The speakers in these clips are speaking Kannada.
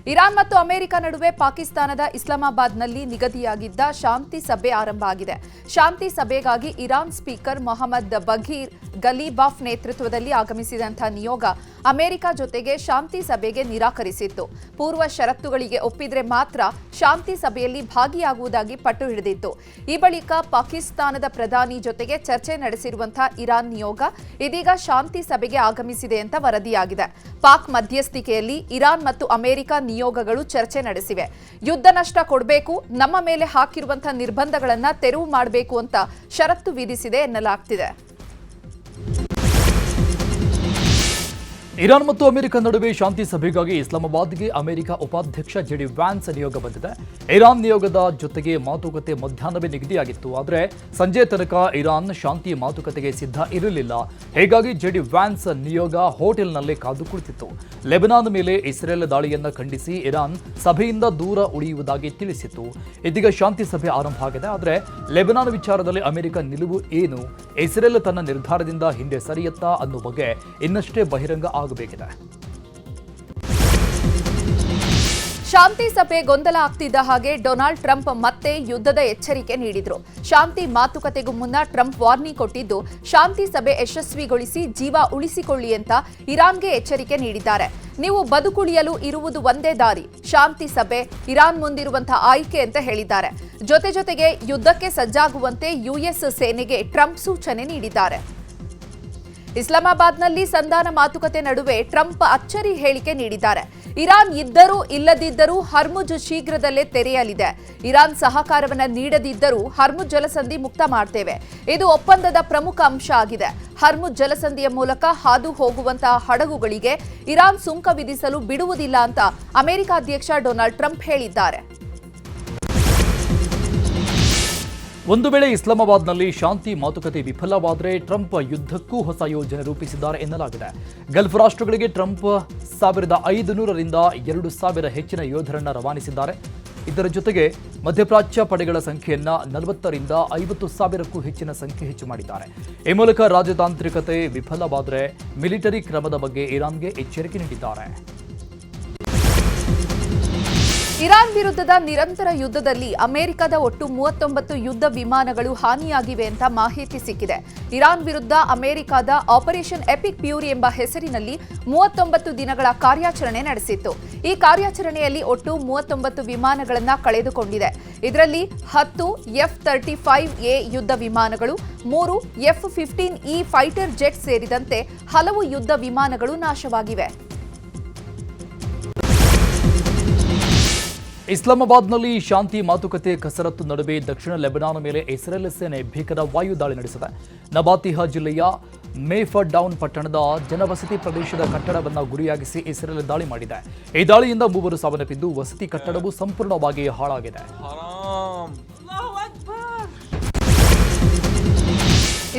ಇರಾನ್ ಮತ್ತು ಅಮೆರಿಕ ನಡುವೆ ಪಾಕಿಸ್ತಾನದ ಇಸ್ಲಾಮಾಬಾದ್ನಲ್ಲಿ ನಿಗದಿಯಾಗಿದ್ದ ಶಾಂತಿ ಸಭೆ ಆರಂಭ ಆಗಿದೆ. ಶಾಂತಿ ಸಭೆಗಾಗಿ ಇರಾನ್ ಸ್ಪೀಕರ್ ಮೊಹಮ್ಮದ್ ಬಘೀರ್ ಗಲೀಬಾಫ್ ನೇತೃತ್ವದಲ್ಲಿ ಆಗಮಿಸಿದಂತಹ ನಿಯೋಗ ಅಮೆರಿಕ ಜೊತೆಗೆ ಶಾಂತಿ ಸಭೆಗೆ ನಿರಾಕರಿಸಿತ್ತು. ಪೂರ್ವ ಷರತ್ತುಗಳಿಗೆ ಒಪ್ಪಿದ್ರೆ ಮಾತ್ರ ಶಾಂತಿ ಸಭೆಯಲ್ಲಿ ಭಾಗಿಯಾಗುವುದಾಗಿ ಪಟ್ಟು ಹಿಡಿದಿತ್ತು. ಈ ಬಳಿಕ ಪಾಕಿಸ್ತಾನದ ಪ್ರಧಾನಿ ಜೊತೆಗೆ ಚರ್ಚೆ ನಡೆಸಿರುವಂತಹ ಇರಾನ್ ನಿಯೋಗ ಇದೀಗ ಶಾಂತಿ ಸಭೆಗೆ ಆಗಮಿಸಿದೆ ಅಂತ ವರದಿಯಾಗಿದೆ. ಪಾಕ್ ಮಧ್ಯಸ್ಥಿಕೆಯಲ್ಲಿ ಇರಾನ್ ಮತ್ತು ಅಮೆರಿಕ ನಿಯೋಗಗಳು ಚರ್ಚೆ ನಡೆಸಿವೆ. ಯುದ್ಧ ನಷ್ಟ ಕೊಡಬೇಕು, ನಮ್ಮ ಮೇಲೆ ಹಾಕಿರುವಂತಹ ನಿರ್ಬಂಧಗಳನ್ನು ತೆರವು ಮಾಡಬೇಕು ಅಂತ ಷರತ್ತು ವಿಧಿಸಿದೆ ಎನ್ನಲಾಗ್ತಿದೆ. ಇರಾನ್ ಮತ್ತು ಅಮೆರಿಕ ನಡುವೆ ಶಾಂತಿ ಸಭೆಗಾಗಿ ಇಸ್ಲಾಮಾಬಾದ್ಗೆ ಅಮೆರಿಕ ಉಪಾಧ್ಯಕ್ಷ ಜೆಡಿ ವ್ಯಾನ್ಸ್ ನಿಯೋಗ ಬಂದಿದೆ. ಇರಾನ್ ನಿಯೋಗದ ಜೊತೆಗೆ ಮಾತುಕತೆ ಮಧ್ಯಾಹ್ನವೇ ನಿಗದಿಯಾಗಿತ್ತು. ಆದರೆ ಸಂಜೆ ತನಕ ಇರಾನ್ ಶಾಂತಿ ಮಾತುಕತೆಗೆ ಸಿದ್ಧ ಇರಲಿಲ್ಲ. ಹೀಗಾಗಿ ಜೆಡಿ ವ್ಯಾನ್ಸ್ ನಿಯೋಗ ಹೋಟೆಲ್ನಲ್ಲೇ ಕಾದು ಕುಳಿತಿತ್ತು. ಲೆಬನಾನ್ ಮೇಲೆ ಇಸ್ರೇಲ್ ದಾಳಿಯನ್ನು ಖಂಡಿಸಿ ಇರಾನ್ ಸಭೆಯಿಂದ ದೂರ ಉಳಿಯುವುದಾಗಿ ತಿಳಿಸಿತ್ತು. ಇದೀಗ ಶಾಂತಿ ಸಭೆ ಆರಂಭ ಆಗಿದೆ. ಆದರೆ ಲೆಬನಾನ್ ವಿಚಾರದಲ್ಲಿ ಅಮೆರಿಕ ನಿಲುವು ಏನು, ಇಸ್ರೇಲ್ ತನ್ನ ನಿರ್ಧಾರದಿಂದ ಹಿಂದೆ ಸರಿಯತ್ತಾ ಅನ್ನೋ ಬಗ್ಗೆ ಇನ್ನಷ್ಟೇ ಬಹಿರಂಗ ಆಗಬೇಕಿದೆ. ಶಾಂತಿ ಸಭೆ ಗೊಂದಲ ಆಗ್ತಿದ್ದ ಹಾಗೆ ಡೊನಾಲ್ಡ್ ಟ್ರಂಪ್ ಮತ್ತೆ ಯುದ್ಧದ ಎಚ್ಚರಿಕೆ ನೀಡಿದ್ರು. ಶಾಂತಿ ಮಾತುಕತೆಗೂ ಮುನ್ನ ಟ್ರಂಪ್ ವಾರ್ನಿಂಗ್ ಕೊಟ್ಟಿದ್ದು, ಶಾಂತಿ ಸಭೆ ಯಶಸ್ವಿಗೊಳಿಸಿ ಜೀವ ಉಳಿಸಿಕೊಳ್ಳಿ ಅಂತ ಇರಾನ್ಗೆ ಎಚ್ಚರಿಕೆ ನೀಡಿದ್ದಾರೆ. ನೀವು ಬದುಕುಳಿಯಲು ಇರುವುದು ಒಂದೇ ದಾರಿ, ಶಾಂತಿ ಸಭೆ ಇರಾನ್ ಮುಂದಿರುವಂತಹ ಆಯ್ಕೆ ಅಂತ ಹೇಳಿದ್ದಾರೆ. ಜೊತೆಗೆ ಯುದ್ಧಕ್ಕೆ ಸಜ್ಜಾಗುವಂತೆ ಯುಎಸ್ ಸೇನೆಗೆ ಟ್ರಂಪ್ ಸೂಚನೆ ನೀಡಿದ್ದಾರೆ. ಇಸ್ಲಾಮಾಬಾದ್ನಲ್ಲಿ ಸಂಧಾನ ಮಾತುಕತೆ ನಡುವೆ ಟ್ರಂಪ್ ಅಚ್ಚರಿ ಹೇಳಿಕೆ ನೀಡಿದ್ದಾರೆ. ಇರಾನ್ ಇದ್ದರೂ ಇಲ್ಲದಿದ್ದರೂ ಹರ್ಮುಜ್ ಶೀಘ್ರದಲ್ಲೇ ತೆರೆಯಲಿದೆ. ಇರಾನ್ ಸಹಕಾರವನ್ನು ನೀಡದಿದ್ದರೂ ಹರ್ಮುಜ್ ಜಲಸಂಧಿ ಮುಕ್ತ ಮಾಡ್ತೇವೆ. ಇದು ಒಪ್ಪಂದದ ಪ್ರಮುಖ ಅಂಶ ಆಗಿದೆ. ಹರ್ಮುಜ್ ಜಲಸಂಧಿಯ ಮೂಲಕ ಹಾದು ಹೋಗುವಂತಹ ಹಡಗುಗಳಿಗೆ ಇರಾನ್ ಸುಂಕ ವಿಧಿಸಲು ಬಿಡುವುದಿಲ್ಲ ಅಂತ ಅಮೆರಿಕ ಅಧ್ಯಕ್ಷ ಡೊನಾಲ್ಡ್ ಟ್ರಂಪ್ ಹೇಳಿದ್ದಾರೆ. ಒಂದು ವೇಳೆ ಇಸ್ಲಾಮಾಬಾದ್ನಲ್ಲಿ ಶಾಂತಿ ಮಾತುಕತೆ ವಿಫಲವಾದರೆ ಟ್ರಂಪ್ ಯುದ್ಧಕ್ಕೂ ಹೊಸ ಯೋಜನೆ ರೂಪಿಸಿದ್ದಾರೆ ಎನ್ನಲಾಗಿದೆ. ಗಲ್ಫ್ ರಾಷ್ಟ್ರಗಳಿಗೆ ಟ್ರಂಪ್ 1500ರಿಂದ 2000 ಹೆಚ್ಚಿನ ಯೋಧರನ್ನ ರವಾನಿಸಿದ್ದಾರೆ. ಇದರ ಜೊತೆಗೆ ಮಧ್ಯಪ್ರಾಚ್ಯ ಪಡೆಗಳ ಸಂಖ್ಯೆಯನ್ನ 40ರಿಂದ 50,000ಕ್ಕೂ ಹೆಚ್ಚಿನ ಸಂಖ್ಯೆ ಹೆಚ್ಚು ಮಾಡಿದ್ದಾರೆ. ಈ ಮೂಲಕ ರಾಜತಾಂತ್ರಿಕತೆ ವಿಫಲವಾದರೆ ಮಿಲಿಟರಿ ಕ್ರಮದ ಬಗ್ಗೆ ಇರಾನ್ಗೆ ಎಚ್ಚರಿಕೆ ನೀಡಿದ್ದಾರೆ. ಇರಾನ್ ವಿರುದ್ಧದ ನಿರಂತರ ಯುದ್ಧದಲ್ಲಿ ಅಮೆರಿಕದ ಒಟ್ಟು 39 ಯುದ್ಧ ವಿಮಾನಗಳು ಹಾನಿಯಾಗಿವೆ ಅಂತ ಮಾಹಿತಿ ಸಿಕ್ಕಿದೆ. ಇರಾನ್ ವಿರುದ್ಧ ಅಮೆರಿಕದ ಆಪರೇಷನ್ ಎಪಿಕ್ ಫ್ಯೂರಿ ಎಂಬ ಹೆಸರಿನಲ್ಲಿ 39 ದಿನಗಳ ಕಾರ್ಯಾಚರಣೆ ನಡೆಸಿತ್ತು. ಈ ಕಾರ್ಯಾಚರಣೆಯಲ್ಲಿ ಒಟ್ಟು 39 ವಿಮಾನಗಳನ್ನು ಕಳೆದುಕೊಂಡಿದೆ. ಇದರಲ್ಲಿ 10 F-35A ಯುದ್ಧ ವಿಮಾನಗಳು, 3 F-15E ಫೈಟರ್ ಜೆಟ್ ಸೇರಿದಂತೆ ಹಲವು ಯುದ್ಧ ವಿಮಾನಗಳು ನಾಶವಾಗಿವೆ. ಇಸ್ಲಾಮಾಬಾದ್ನಲ್ಲಿ ಶಾಂತಿ ಮಾತುಕತೆ ಕಸರತ್ತು ನಡುವೆ ದಕ್ಷಿಣ ಲೆಬನಾನ್ ಮೇಲೆ ಇಸ್ರೇಲ್ ಸೇನೆ ಭೀಕರ ವಾಯು ದಾಳಿ ನಡೆಸಿದೆ. ನಬಾತಿಹಾ ಜಿಲ್ಲೆಯ ಮೇಫಡೌನ್ ಪಟ್ಟಣದ ಜನವಸತಿ ಪ್ರದೇಶದ ಕಟ್ಟಡವನ್ನು ಗುರಿಯಾಗಿಸಿ ಇಸ್ರೇಲ್ ದಾಳಿ ಮಾಡಿದೆ. ಈ ದಾಳಿಯಿಂದ 3 ಸಾವನ್ನಪ್ಪಿದ್ದು ವಸತಿ ಕಟ್ಟಡವು ಸಂಪೂರ್ಣವಾಗಿ ಹಾಳಾಗಿದೆ.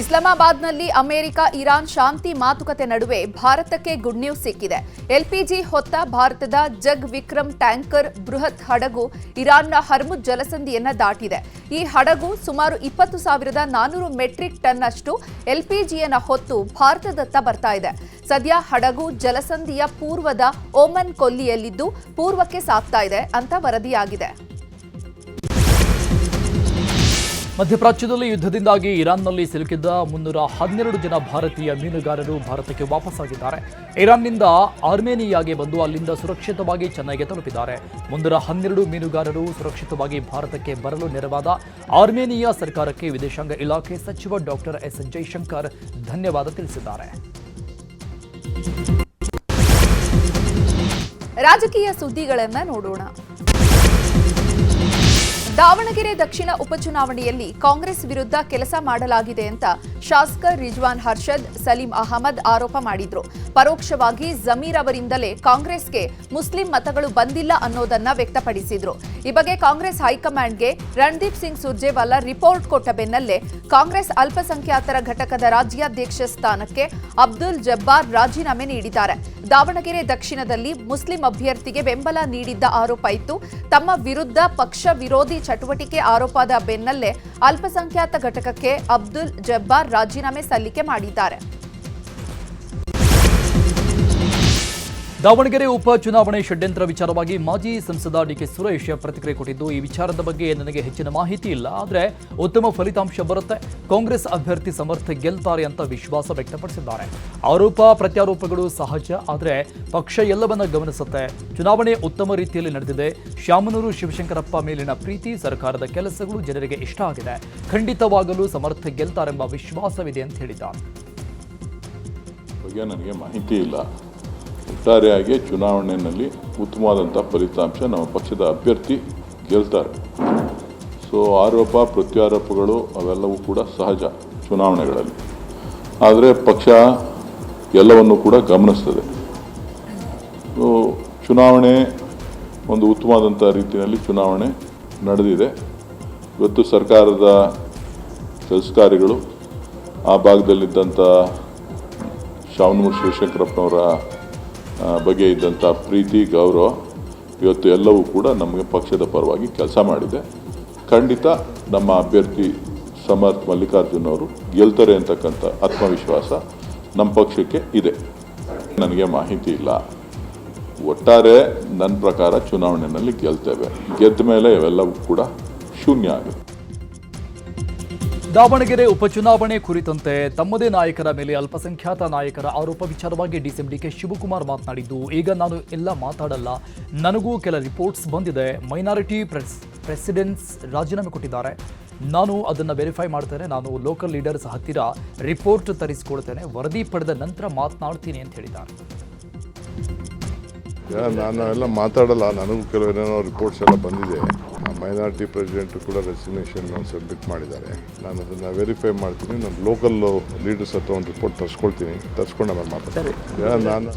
ಇಸ್ಲಾಮಾಬಾದ್ನಲ್ಲಿ ಅಮೆರಿಕ ಇರಾನ್ ಶಾಂತಿ ಮಾತುಕತೆ ನಡುವೆ ಭಾರತಕ್ಕೆ ಗುಡ್ ನ್ಯೂಸ್ ಸಿಕ್ಕಿದೆ. ಎಲ್ಪಿಜಿ ಹೊತ್ತ ಭಾರತದ ಜಗ್ ವಿಕ್ರಮ್ ಟ್ಯಾಂಕರ್ ಬೃಹತ್ ಹಡಗು ಇರಾನ್ನ ಹರ್ಮುಜ್ ಜಲಸಂಧಿಯನ್ನ ದಾಟಿದೆ. ಈ ಹಡಗು ಸುಮಾರು 20,400 ಮೆಟ್ರಿಕ್ ಟನ್ ಅಷ್ಟು ಎಲ್ಪಿಜಿಯನ್ನ ಹೊತ್ತು ಭಾರತದತ್ತ ಬರ್ತಾ ಇದೆ. ಸದ್ಯ ಹಡಗು ಜಲಸಂಧಿಯ ಪೂರ್ವದ ಓಮನ್ ಕೊಲ್ಲಿಯಲ್ಲಿದ್ದು ಪೂರ್ವಕ್ಕೆ ಸಾಗ್ತಾ ಇದೆ ಅಂತ ವರದಿಯಾಗಿದೆ. ಮಧ್ಯಪ್ರಾಚ್ಯದಲ್ಲಿ ಯುದ್ಧದಿಂದಾಗಿ ಇರಾನ್ನಲ್ಲಿ ಸಿಲುಕಿದ್ದ 312 ಜನ ಭಾರತೀಯ ಮೀನುಗಾರರು ಭಾರತಕ್ಕೆ ವಾಪಸ್ಸಾಗಿದ್ದಾರೆ. ಇರಾನ್ನಿಂದ ಆರ್ಮೇನಿಯಾಗೆ ಬಂದು ಅಲ್ಲಿಂದ ಸುರಕ್ಷಿತವಾಗಿ ಚೆನ್ನೈಗೆ ತಲುಪಿದ್ದಾರೆ. 312 ಮೀನುಗಾರರು ಸುರಕ್ಷಿತವಾಗಿ ಭಾರತಕ್ಕೆ ಬರಲು ನೆರವಾದ ಆರ್ಮೇನಿಯಾ ಸರ್ಕಾರಕ್ಕೆ ವಿದೇಶಾಂಗ ಇಲಾಖೆ ಸಚಿವ ಡಾಕ್ಟರ್ ಎಸ್ ಜೈಶಂಕರ್ ಧನ್ಯವಾದ ತಿಳಿಸಿದ್ದಾರೆ. ರಾಜಕೀಯ ಸುದ್ದಿಗಳನ್ನು ನೋಡೋಣ. ದಾವಣಗೆರೆ ದಕ್ಷಿಣ ಉಪಚುನಾವಣೆಯಲ್ಲಿ ಕಾಂಗ್ರೆಸ್ ವಿರುದ್ಧ ಕೆಲಸ ಮಾಡಲಾಗಿದೆ ಅಂತ ಶಾಸಕ ರಿಜ್ವಾನ್ ಹರ್ಷದ್ ಸಲೀಂ ಅಹಮದ್ ಆರೋಪ ಮಾಡಿದ್ರು. ಪರೋಕ್ಷವಾಗಿ ಜಮೀರ್ ಅವರಿಂದಲೇ ಕಾಂಗ್ರೆಸ್ಗೆ ಮುಸ್ಲಿಂ ಮತಗಳು ಬಂದಿಲ್ಲ ಅನ್ನೋದನ್ನ ವ್ಯಕ್ತಪಡಿಸಿದ್ರು. ಈ ಬಗ್ಗೆ ಕಾಂಗ್ರೆಸ್ ಹೈಕಮಾಂಡ್ಗೆ ರಣದೀಪ್ ಸಿಂಗ್ ಸುರ್ಜೇವಾಲಾ ರಿಪೋರ್ಟ್ ಕೊಟ್ಟ ಬೆನ್ನಲ್ಲೇ ಕಾಂಗ್ರೆಸ್ ಅಲ್ಪಸಂಖ್ಯಾತರ ಘಟಕದ ರಾಜ್ಯಾಧ್ಯಕ್ಷ ಸ್ಥಾನಕ್ಕೆ ಅಬ್ದುಲ್ ಜಬ್ಬಾರ್ ರಾಜೀನಾಮೆ ನೀಡಿದ್ದಾರೆ. ದಾವಣಗೆರೆ ದಕ್ಷಿಣದಲ್ಲಿ ಮುಸ್ಲಿಂ ಅಭ್ಯರ್ಥಿಗೆ ಬೆಂಬಲ ನೀಡಿದ್ದ ಆರೋಪ ಇತ್ತು. ತಮ್ಮ ವಿರುದ್ಧ ಪಕ್ಷ ವಿರೋಧಿ ಚಟುವಟಿಕೆ ಆರೋಪದ ಬೆನ್ನಲ್ಲೇ ಅಲ್ಪಸಂಖ್ಯಾತ ಘಟಕಕ್ಕೆ ಅಬ್ದುಲ್ ಜಬ್ಬಾರ್ ರಾಜೀನಾಮೆ ಸಲ್ಲಿಕೆ ಮಾಡಿದ್ದಾರೆ. ದಾವಣಗೆರೆ ಉಪ ಚುನಾವಣೆ ಷಡ್ಯಂತ್ರ ವಿಚಾರವಾಗಿ ಮಾಜಿ ಸಂಸದ ಡಿಕೆ ಸುರೇಶ್ ಪ್ರತಿಕ್ರಿಯೆ ಕೊಟ್ಟಿದ್ದು, ಈ ವಿಚಾರದ ಬಗ್ಗೆ ನನಗೆ ಹೆಚ್ಚಿನ ಮಾಹಿತಿ ಇಲ್ಲ, ಆದರೆ ಉತ್ತಮ ಫಲಿತಾಂಶ ಬರುತ್ತೆ, ಕಾಂಗ್ರೆಸ್ ಅಭ್ಯರ್ಥಿ ಸಮರ್ಥ ಗೆಲ್ತಾರೆ ಅಂತ ವಿಶ್ವಾಸ ವ್ಯಕ್ತಪಡಿಸಿದ್ದಾರೆ. ಆರೋಪ ಪ್ರತ್ಯಾರೋಪಗಳು ಸಹಜ, ಆದರೆ ಪಕ್ಷ ಎಲ್ಲವನ್ನ ಗಮನಿಸುತ್ತೆ. ಚುನಾವಣೆ ಉತ್ತಮ ರೀತಿಯಲ್ಲಿ ನಡೆದಿದೆ. ಶಾಮನೂರು ಶಿವಶಂಕರಪ್ಪ ಮೇಲಿನ ಪ್ರೀತಿ, ಸರ್ಕಾರದ ಕೆಲಸಗಳು ಜನರಿಗೆ ಇಷ್ಟ ಆಗಿದೆ. ಖಂಡಿತವಾಗಲೂ ಸಮರ್ಥ ಗೆಲ್ತಾರೆಂಬ ವಿಶ್ವಾಸವಿದೆ ಅಂತ ಹೇಳಿದ್ದಾರೆ. ನನಗೆ ಮಾಹಿತಿ ಇಲ್ಲ. ಒಟ್ಟಾರೆಯಾಗಿ ಚುನಾವಣೆಯಲ್ಲಿ ಉತ್ತಮವಾದಂಥ ಫಲಿತಾಂಶ ನಮ್ಮ ಪಕ್ಷದ ಅಭ್ಯರ್ಥಿ ಗೆಲ್ತಾರೆ. ಸೊ ಆರೋಪ ಪ್ರತ್ಯಾರೋಪಗಳು ಅವೆಲ್ಲವೂ ಕೂಡ ಸಹಜ ಚುನಾವಣೆಗಳಲ್ಲಿ, ಆದರೆ ಪಕ್ಷ ಎಲ್ಲವನ್ನು ಕೂಡ ಗಮನಿಸ್ತದೆ. ಸೊ ಚುನಾವಣೆ ಒಂದು ಉತ್ತಮವಾದಂಥ ರೀತಿಯಲ್ಲಿ ಚುನಾವಣೆ ನಡೆದಿದೆ. ಇವತ್ತು ಸರ್ಕಾರದ ಕೆಲಸ ಕಾರ್ಯಗಳು, ಆ ಭಾಗದಲ್ಲಿದ್ದಂಥ ಶಾಮನೂರು ಶಿವಶಂಕರಪ್ಪನವರ ಬಗ್ಗೆ ಇದ್ದಂಥ ಪ್ರೀತಿ, ಗೌರವ ಇವತ್ತು ಎಲ್ಲವೂ ಕೂಡ ನಮಗೆ ಪಕ್ಷದ ಪರವಾಗಿ ಕೆಲಸ ಮಾಡಿದೆ. ಖಂಡಿತ ನಮ್ಮ ಅಭ್ಯರ್ಥಿ ಸಮರ್ಥ ಮಲ್ಲಿಕಾರ್ಜುನ್ ಅವರು ಗೆಲ್ತಾರೆ ಅಂತಕ್ಕಂಥ ಆತ್ಮವಿಶ್ವಾಸ ನಮ್ಮ ಪಕ್ಷಕ್ಕೆ ಇದೆ. ನನಗೆ ಮಾಹಿತಿ ಇಲ್ಲ. ಒಟ್ಟಾರೆ ನನ್ನ ಪ್ರಕಾರ ಚುನಾವಣೆಯಲ್ಲಿ ಗೆಲ್ತೇವೆ. ಗೆದ್ದ ಮೇಲೆ ಇವೆಲ್ಲವೂ ಕೂಡ ಶೂನ್ಯ ಆಗುತ್ತೆ. ದಾವಣಗೆರೆ ಉಪಚುನಾವಣೆ ಕುರಿತಂತೆ ತಮ್ಮದೇ ನಾಯಕರ ಮೇಲೆ ಅಲ್ಪಸಂಖ್ಯಾತ ನಾಯಕರ ಆರೋಪ ವಿಚಾರವಾಗಿ ಡಿಕೆ ಶಿವಕುಮಾರ್ ಮಾತನಾಡಿದ್ದು, ಈಗ ನಾನು ಎಲ್ಲ ಮಾತಾಡಲ್ಲ, ನನಗೂ ಕೆಲ ರಿಪೋರ್ಟ್ಸ್ ಬಂದಿದೆ. ಮೈನಾರಿಟಿ ಪ್ರೆಸಿಡೆಂಟ್ಸ್ ರಾಜೀನಾಮೆ ಕೊಟ್ಟಿದ್ದಾರೆ, ನಾನು ಅದನ್ನು ವೆರಿಫೈ ಮಾಡ್ತೇನೆ. ನಾನು ಲೋಕಲ್ ಲೀಡರ್ಸ್ ಹತ್ತಿರ ರಿಪೋರ್ಟ್ ತರಿಸಿಕೊಳ್ತೇನೆ, ವರದಿ ಪಡೆದ ನಂತರ ಮಾತನಾಡ್ತೀನಿ ಅಂತ ಹೇಳಿದ್ದಾರೆ. ನಾನು ಎಲ್ಲ ಮಾತಾಡಲ್ಲ, ನನಗೂ ಕೆಲವೇನೋ ರಿಪೋರ್ಟ್ಸ್ ಎಲ್ಲ ಬಂದಿದೆ. ಮೈನಾರಿಟಿ ಪ್ರೆಸಿಡೆಂಟು ಕೂಡ ರೆಸಿಗ್ನೇಷನ್ ಸಬ್ಮಿಟ್ ಮಾಡಿದ್ದಾರೆ. ನಾನು ಅದನ್ನು ವೆರಿಫೈ ಮಾಡ್ತೀನಿ. ನಾನು ಲೋಕಲ್ ಲೀಡರ್ಸ್ ಹತ್ರ ಒಂದು ರಿಪೋರ್ಟ್ ತರಿಸ್ಕೊಂಡು ಆಮೇಲೆ ಮಾತಾಡ್ತೀನಿ. ನಾನು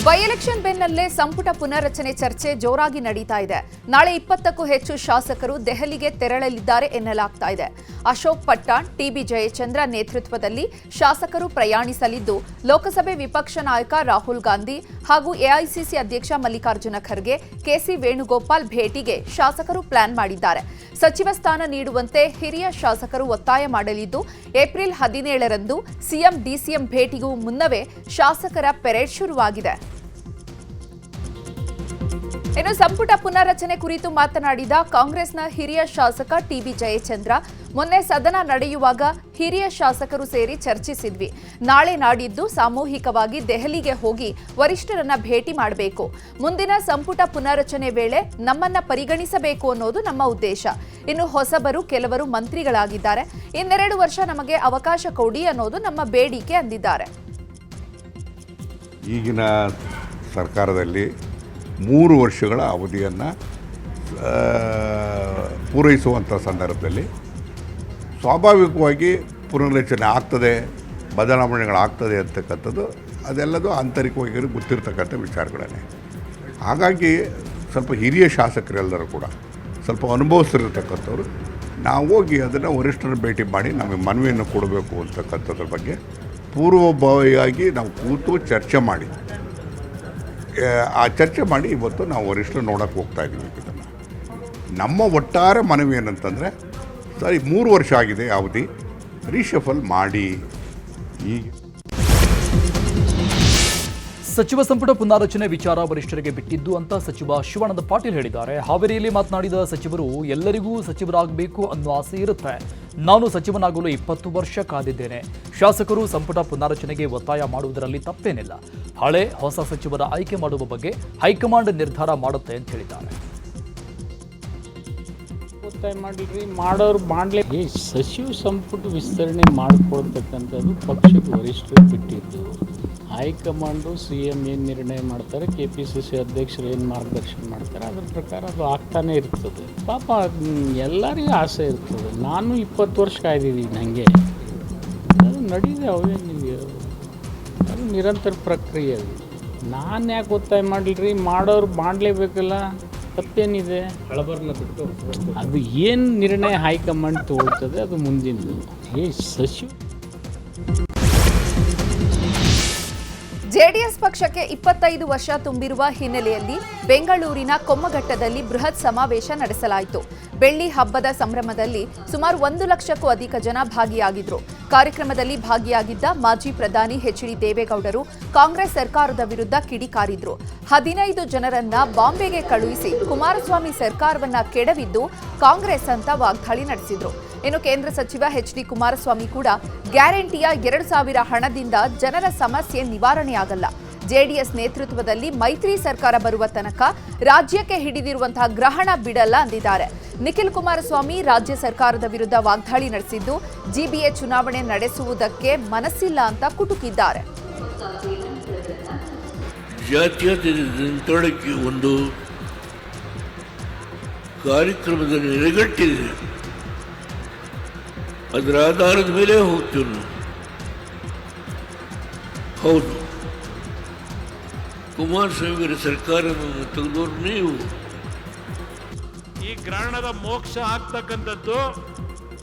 ಬೈ ಎಲೆಕ್ಷನ್ ಬೆನ್ನಲ್ಲೇ ಸಂಪುಟ ಪುನರ್ರಚನೆ ಚರ್ಚೆ ಜೋರಾಗಿ ನಡೀತಾ ಇದೆ. ನಾಳೆ 20ಕ್ಕೂ ಹೆಚ್ಚು ಶಾಸಕರು ದೆಹಲಿಗೆ ತೆರಳಲಿದ್ದಾರೆ ಎನ್ನಲಾಗ್ತಾ ಇದೆ. ಅಶೋಕ್ ಪಟ್ಟಾಣ್, ಟಿಬಿ ಜಯಚಂದ್ರ ನೇತೃತ್ವದಲ್ಲಿ ಶಾಸಕರು ಪ್ರಯಾಣಿಸಲಿದ್ದು, ಲೋಕಸಭೆ ವಿಪಕ್ಷ ನಾಯಕ ರಾಹುಲ್ ಗಾಂಧಿ ಹಾಗೂ ಎಐಸಿಸಿ ಅಧ್ಯಕ್ಷ ಮಲ್ಲಿಕಾರ್ಜುನ ಖರ್ಗೆ, ಕೆಸಿ ವೇಣುಗೋಪಾಲ್ ಭೇಟಿಗೆ ಶಾಸಕರು ಪ್ಲಾನ್ ಮಾಡಿದ್ದಾರೆ. ಸಚಿವ ಸ್ಥಾನ ನೀಡುವಂತೆ ಹಿರಿಯ ಶಾಸಕರು ಒತ್ತಾಯ ಮಾಡಲಿದ್ದು, ಏಪ್ರಿಲ್ 17ರಂದು ಸಿಎಂ ಡಿಸಿಎಂ ಭೇಟಿಗೂ ಮುನ್ನವೇ ಶಾಸಕರ ಪೆರೇಡ್ ಶುರುವಾಗಿದೆ. ಇನ್ನು ಸಂಪುಟ ಪುನರ್ರಚನೆ ಕುರಿತು ಮಾತನಾಡಿದ ಕಾಂಗ್ರೆಸ್ನ ಹಿರಿಯ ಶಾಸಕ ಟಿಬಿ ಜಯಚಂದ್ರ, ಮೊನ್ನೆ ಸದನ ನಡೆಯುವಾಗ ಹಿರಿಯ ಶಾಸಕರು ಸೇರಿ ಚರ್ಚಿಸಿದ್ವಿ. ನಾಳೆ ನಾಡಿದ್ದು ಸಾಮೂಹಿಕವಾಗಿ ದೆಹಲಿಗೆ ಹೋಗಿ ವರಿಷ್ಠರನ್ನ ಭೇಟಿ ಮಾಡಬೇಕು. ಮುಂದಿನ ಸಂಪುಟ ಪುನರ್ರಚನೆ ವೇಳೆ ನಮ್ಮನ್ನ ಪರಿಗಣಿಸಬೇಕು ಅನ್ನೋದು ನಮ್ಮ ಉದ್ದೇಶ. ಇನ್ನು ಹೊಸಬರು ಕೆಲವರು ಮಂತ್ರಿಗಳಾಗಿದ್ದಾರೆ. 2 ವರ್ಷ ನಮಗೆ ಅವಕಾಶ ಕೊಡಿ ಅನ್ನೋದು ನಮ್ಮ ಬೇಡಿಕೆ ಅಂದಿದ್ದಾರೆ. ಈಗಿನ ಸರ್ಕಾರದಲ್ಲಿ 3 ವರ್ಷಗಳ ಅವಧಿಯನ್ನು ಪೂರೈಸುವಂಥ ಸಂದರ್ಭದಲ್ಲಿ ಸ್ವಾಭಾವಿಕವಾಗಿ ಪುನರ್ರಚನೆ ಆಗ್ತದೆ, ಬದಲಾವಣೆಗಳಾಗ್ತದೆ ಅಂತಕ್ಕಂಥದ್ದು ಅದೆಲ್ಲದೂ ಆಂತರಿಕವಾಗಿ ಗೊತ್ತಿರ್ತಕ್ಕಂಥ ವಿಚಾರಗಳೇ. ಹಾಗಾಗಿ ಸ್ವಲ್ಪ ಹಿರಿಯ ಶಾಸಕರೆಲ್ಲರೂ ಕೂಡ ಸ್ವಲ್ಪ ಅನುಭವಿಸಿರ್ತಕ್ಕಂಥವ್ರು ನಾವು ಹೋಗಿ ಅದನ್ನು ವರಿಷ್ಠರ ಭೇಟಿ ಮಾಡಿ ನಮಗೆ ಮನವಿಯನ್ನು ಕೊಡಬೇಕು ಅಂತಕ್ಕಂಥದ್ರ ಬಗ್ಗೆ ಪೂರ್ವಭಾವಿಯಾಗಿ ನಾವು ಕೂತು ಚರ್ಚೆ ಮಾಡಿ ಇವತ್ತು ನಾವು ವರಿಷ್ಠರು ನೋಡೋಕ್ಕೆ ಹೋಗ್ತಾ ಇದ್ದೀವಿ. ಇದನ್ನು ನಮ್ಮ ಒಟ್ಟಾರೆ ಮನವಿ ಏನಂತಂದರೆ, ಸರಿ 3 ವರ್ಷ ಆಗಿದೆ ಅವಧಿ, ರೀಶಫಲ್ ಮಾಡಿ. ಈಗ ಸಚಿವ ಸಂಪುಟ ಪುನಾರಚನೆ ವಿಚಾರ ವರಿಷ್ಠರಿಗೆ ಬಿಟ್ಟಿದ್ದು ಅಂತ ಸಚಿವ ಶಿವಾನಂದ ಪಾಟೀಲ್ ಹೇಳಿದ್ದಾರೆ. ಹಾವೇರಿಯಲ್ಲಿ ಮಾತನಾಡಿದ ಸಚಿವರು, ಎಲ್ಲರಿಗೂ ಸಚಿವರಾಗಬೇಕು ಅನ್ನೋ ಆಸೆ ಇರುತ್ತೆ. ನಾನು ಸಚಿವನಾಗಲು 20 ವರ್ಷ ಕಾದಿದ್ದೇನೆ. ಶಾಸಕರು ಸಂಪುಟ ಪುನಾರಚನೆಗೆ ಒತ್ತಾಯ ಮಾಡುವುದರಲ್ಲಿ ತಪ್ಪೇನಿಲ್ಲ. ಹಳೆ ಹೊಸ ಸಚಿವರ ಆಯ್ಕೆ ಮಾಡುವ ಬಗ್ಗೆ ಹೈಕಮಾಂಡ್ ನಿರ್ಧಾರ ಮಾಡುತ್ತೆ ಅಂತ ಹೇಳಿದ್ದಾರೆ. ಒತ್ತಾಯ ಮಾಡಿದ್ರಿ, ಮಾಡೋರು ಮಾಡಲೇ. ಸಚಿವ ಸಂಪುಟ ವಿಸ್ತರಣೆ ಮಾಡಿಕೊಳ್ತಕ್ಕಂಥದ್ದು ಪಕ್ಷದ ವರಿಷ್ಠರು ಬಿಟ್ಟಿದ್ದು. ಹೈಕಮಾಂಡು CM ಏನು ನಿರ್ಣಯ ಮಾಡ್ತಾರೆ, KPCC ಅಧ್ಯಕ್ಷರು ಏನು ಮಾರ್ಗದರ್ಶನ ಮಾಡ್ತಾರೆ, ಅದ್ರ ಪ್ರಕಾರ ಅದು ಆಗ್ತಾನೆ ಇರ್ತದೆ. ಪಾಪ ಎಲ್ಲರಿಗೂ ಆಸೆ ಇರ್ತದೆ. ನಾನು 20 ವರ್ಷ ಕಾಯ್ದಿದ್ದೀನಿ, ನನಗೆ ಅದು ನಡೀದೆ. ಅದು ನಿರಂತರ ಪ್ರಕ್ರಿಯೆ. ಅದು ನಾನು ಯಾಕೆ ಒತ್ತಾಯ ಮಾಡಿಲ್ರಿ, ಮಾಡೋರು ಮಾಡಲೇಬೇಕಲ್ಲ, ತಪ್ಪೇನಿದೆ? ಅದು ಏನು ನಿರ್ಣಯ ಹೈಕಮಾಂಡ್ ತಗೊಳ್ತದೆ ಅದು ಮುಂದಿನದು. ಸಚಿವ ಜೆಡಿಎಸ್ ಪಕ್ಷಕ್ಕೆ 25 ವರ್ಷ ತುಂಬಿರುವ ಹಿನ್ನೆಲೆಯಲ್ಲಿ ಬೆಂಗಳೂರಿನ ಕೊಮ್ಮಘಟ್ಟದಲ್ಲಿ ಬೃಹತ್ ಸಮಾವೇಶ ನಡೆಸಲಾಯಿತು. ಬೆಳ್ಳಿ ಹಬ್ಬದ ಸಂಭ್ರಮದಲ್ಲಿ ಸುಮಾರು 1 ಲಕ್ಷಕ್ಕೂ ಅಧಿಕ ಜನ ಭಾಗಿಯಾಗಿದ್ರು. ಕಾರ್ಯಕ್ರಮದಲ್ಲಿ ಭಾಗಿಯಾಗಿದ್ದ ಮಾಜಿ ಪ್ರಧಾನಿ ಎಚ್.ಡಿ. ದೇವೇಗೌಡರು ಕಾಂಗ್ರೆಸ್ ಸರ್ಕಾರದ ವಿರುದ್ಧ ಕಿಡಿಕಾರಿದ್ರು. 15 ಜನರನ್ನ ಬಾಂಬೆಗೆ ಕಳುಹಿಸಿ ಕುಮಾರಸ್ವಾಮಿ ಸರ್ಕಾರವನ್ನ ಕೆಡವಿದ್ದು ಕಾಂಗ್ರೆಸ್ ಅಂತ ವಾಗ್ದಾಳಿ ನಡೆಸಿದ್ರು. ಇನ್ನು ಕೇಂದ್ರ ಸಚಿವ ಎಚ್.ಡಿ. ಕುಮಾರಸ್ವಾಮಿ ಕೂಡ ಗ್ಯಾರಂಟಿಯ 2,000 ಹಣದಿಂದ ಜನರ ಸಮಸ್ಯೆ ನಿವಾರಣೆಯಾಗಲ್ಲ. ಜೆಡಿಎಸ್ ನೇತೃತ್ವದಲ್ಲಿ ಮೈತ್ರಿ ಸರ್ಕಾರ ಬರುವ ತನಕ ರಾಜ್ಯಕ್ಕೆ ಹಿಡಿದಿರುವಂತಹ ಗ್ರಹಣ ಬಿಡಲ್ಲ ಅಂದಿದ್ದಾರೆ. ನಿಖಿಲ್ ಕುಮಾರಸ್ವಾಮಿ ರಾಜ್ಯ ಸರ್ಕಾರದ ವಿರುದ್ಧ ವಾಗ್ದಾಳಿ ನಡೆಸಿದ್ದು ಜಿಬಿಎ ಚುನಾವಣೆ ನಡೆಸುವುದಕ್ಕೆ ಮನಸ್ಸಿಲ್ಲ ಅಂತ ಕುಟುಕಿದ್ದಾರೆ. ಜಾತ್ಯತೀತ ಜನತಾದಳಕ್ಕೆ ಒಂದು ಕಾರ್ಯಕ್ರಮದಲ್ಲಿ ನೆಲೆಗಟ್ಟಿದೆ. ಅದರ ಆಧಾರದ ಮೇಲೆ ಹೋಗ್ತೀವಿ ನಾವು. ಹೌದು, ಕುಮಾರಸ್ವಾಮಿ ಸರ್ಕಾರವನ್ನು ತೆಗೆದವರು ನೀವು. ಈ ಗ್ರಹಣದ ಮೋಕ್ಷ ಆಗ್ತಕ್ಕಂಥದ್ದು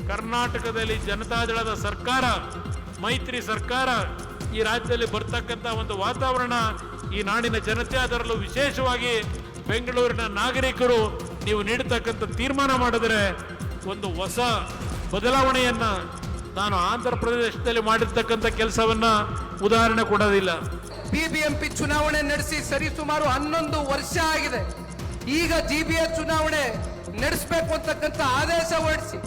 ಕರ್ನಾಟಕದಲ್ಲಿ ಜನತಾದಳದ ಸರ್ಕಾರ, ಮೈತ್ರಿ ಸರ್ಕಾರ ಈ ರಾಜ್ಯದಲ್ಲಿ ಬರ್ತಕ್ಕಂಥ ಒಂದು ವಾತಾವರಣ, ಈ ನಾಡಿನ ಜನತೆ, ಅದರಲ್ಲೂ ವಿಶೇಷವಾಗಿ ಬೆಂಗಳೂರಿನ ನಾಗರಿಕರು ನೀವು ನೀಡತಕ್ಕಂಥ ತೀರ್ಮಾನ ಮಾಡಿದರೆ ಒಂದು ಹೊಸ ಬದಲಾವಣೆಯನ್ನ, ನಾನು ಆಂಧ್ರ ಪ್ರದೇಶದಲ್ಲಿ ಮಾಡಿರ್ತಕ್ಕಂಥ ಕೆಲಸವನ್ನ ಉದಾಹರಣೆ ಕೊಡೋದಿಲ್ಲ. ಬಿಬಿಎಂಪಿ ಚುನಾವಣೆ ನಡೆಸಿ ಸರಿಸುಮಾರು 11 ವರ್ಷ ಆಗಿದೆ. ಈಗ ಜಿಬಿಎ ಚುನಾವಣೆ ನಡೆಸಬೇಕು ಅಂತಕ್ಕಂಥ ಆದೇಶ ಹೊರಡಿಸಿ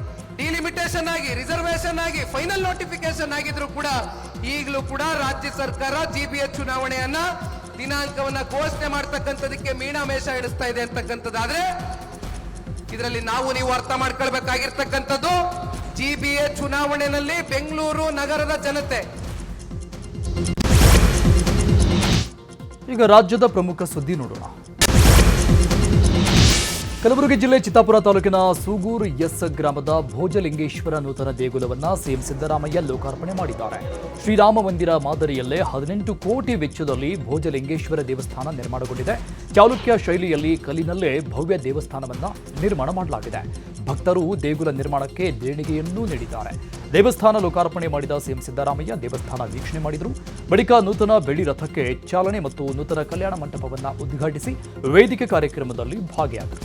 ಡಿಲಿಮಿಟೇಷನ್ ಆಗಿ, ರಿಸರ್ವೇಶನ್ ಆಗಿ, ಫೈನಲ್ ನೋಟಿಫಿಕೇಶನ್ ಆಗಿದ್ರು ಕೂಡ ಈಗಲೂ ಕೂಡ ರಾಜ್ಯ ಸರ್ಕಾರ ಜಿಬಿಎ ಚುನಾವಣೆಯನ್ನ ದಿನಾಂಕವನ್ನ ಘೋಷಣೆ ಮಾಡ್ತಕ್ಕಂಥದಕ್ಕೆ ಮೀನಾಮೇಷ ಎಣಿಸ್ತಾ ಇದೆ ಅಂತಕ್ಕಂಥದ್ದಾದ್ರೆ ಇದರಲ್ಲಿ ನಾವು ನೀವು ಅರ್ಥ ಮಾಡ್ಕೊಳ್ಬೇಕಾಗಿರ್ತಕ್ಕಂಥದ್ದು, ಜಿಬಿಎ ಚುನಾವಣೆಯಲ್ಲಿ ಬೆಂಗಳೂರು ನಗರದ ಜನತೆ. ಈಗ ರಾಜ್ಯದ ಪ್ರಮುಖ ಸುದ್ದಿ ನೋಡೋಣ. ಕಲಬುರಗಿ ಜಿಲ್ಲೆ ಚಿತ್ತಾಪುರ ತಾಲೂಕಿನ ಸೂಗೂರು ಎಸ್ ಗ್ರಾಮದ ಭೋಜಲಿಂಗೇಶ್ವರ ನೂತನ ದೇಗುಲವನ್ನು ಸಿಎಂ ಸಿದ್ದರಾಮಯ್ಯ ಲೋಕಾರ್ಪಣೆ ಮಾಡಿದ್ದಾರೆ. ಶ್ರೀರಾಮ ಮಂದಿರ ಮಾದರಿಯಲ್ಲೇ 18 ಕೋಟಿ ವೆಚ್ಚದಲ್ಲಿ ಭೋಜಲಿಂಗೇಶ್ವರ ದೇವಸ್ಥಾನ ನಿರ್ಮಾಣಗೊಂಡಿದೆ. ಚಾಲುಕ್ಯ ಶೈಲಿಯಲ್ಲಿ ಕಲ್ಲಿನಲ್ಲೇ ಭವ್ಯ ದೇವಸ್ಥಾನವನ್ನು ನಿರ್ಮಾಣ ಮಾಡಲಾಗಿದೆ. ಭಕ್ತರು ದೇಗುಲ ನಿರ್ಮಾಣಕ್ಕೆ ದೇಣಿಗೆಯನ್ನೂ ನೀಡಿದ್ದಾರೆ. ದೇವಸ್ಥಾನ ಲೋಕಾರ್ಪಣೆ ಮಾಡಿದ ಸಿಎಂ ಸಿದ್ದರಾಮಯ್ಯ ದೇವಸ್ಥಾನ ವೀಕ್ಷಣೆ ಮಾಡಿದರು. ಬಳಿಕ ನೂತನ ಬೆಳ್ಳಿ ರಥಕ್ಕೆ ಚಾಲನೆ ಮತ್ತು ನೂತನ ಕಲ್ಯಾಣ ಮಂಟಪವನ್ನು ಉದ್ಘಾಟಿಸಿ ವೇದಿಕೆ ಕಾರ್ಯಕ್ರಮದಲ್ಲಿ ಭಾಗಿಯಾದರು.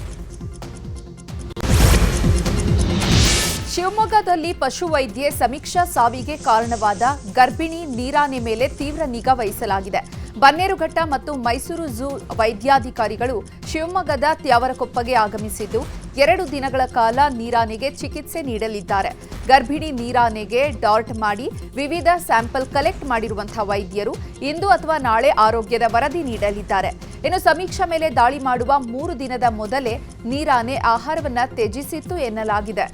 ಶಿವಮೊಗ್ಗದಲ್ಲಿ ಪಶುವೈದ್ಯೆ ಸಮೀಕ್ಷಾ ಸಾವಿಗೆ ಕಾರಣವಾದ ಗರ್ಭಿಣಿ ನೀರಾನೆ ಮೇಲೆ ತೀವ್ರ ನಿಗಾ ವಹಿಸಲಾಗಿದೆ. ಬನ್ನೇರುಘಟ್ಟ ಮತ್ತು ಮೈಸೂರು ಝೂ ವೈದ್ಯಾಧಿಕಾರಿಗಳು ಶಿವಮೊಗ್ಗದ ತ್ಯಾವರಕೊಪ್ಪಗೆ ಆಗಮಿಸಿದ್ದು 2 ದಿನಗಳ ಕಾಲ ನೀರಾನೆಗೆ ಚಿಕಿತ್ಸೆ ನೀಡಲಿದ್ದಾರೆ. ಗರ್ಭಿಣಿ ನೀರಾನೆಗೆ ಡಾರ್ಟ್ ಮಾಡಿ ವಿವಿಧ ಸ್ಯಾಂಪಲ್ ಕಲೆಕ್ಟ್ ಮಾಡಿರುವಂತಹ ವೈದ್ಯರು ಇಂದು ಅಥವಾ ನಾಳೆ ಆರೋಗ್ಯದ ವರದಿ ನೀಡಲಿದ್ದಾರೆ. ಇನ್ನು ಸಮೀಕ್ಷಾ ಮೇಲೆ ದಾಳಿ ಮಾಡುವ 3 ದಿನದ ಮೊದಲೇ ನೀರಾನೆ ಆಹಾರವನ್ನು ತ್ಯಜಿಸಿತ್ತು ಎನ್ನಲಾಗಿದೆ.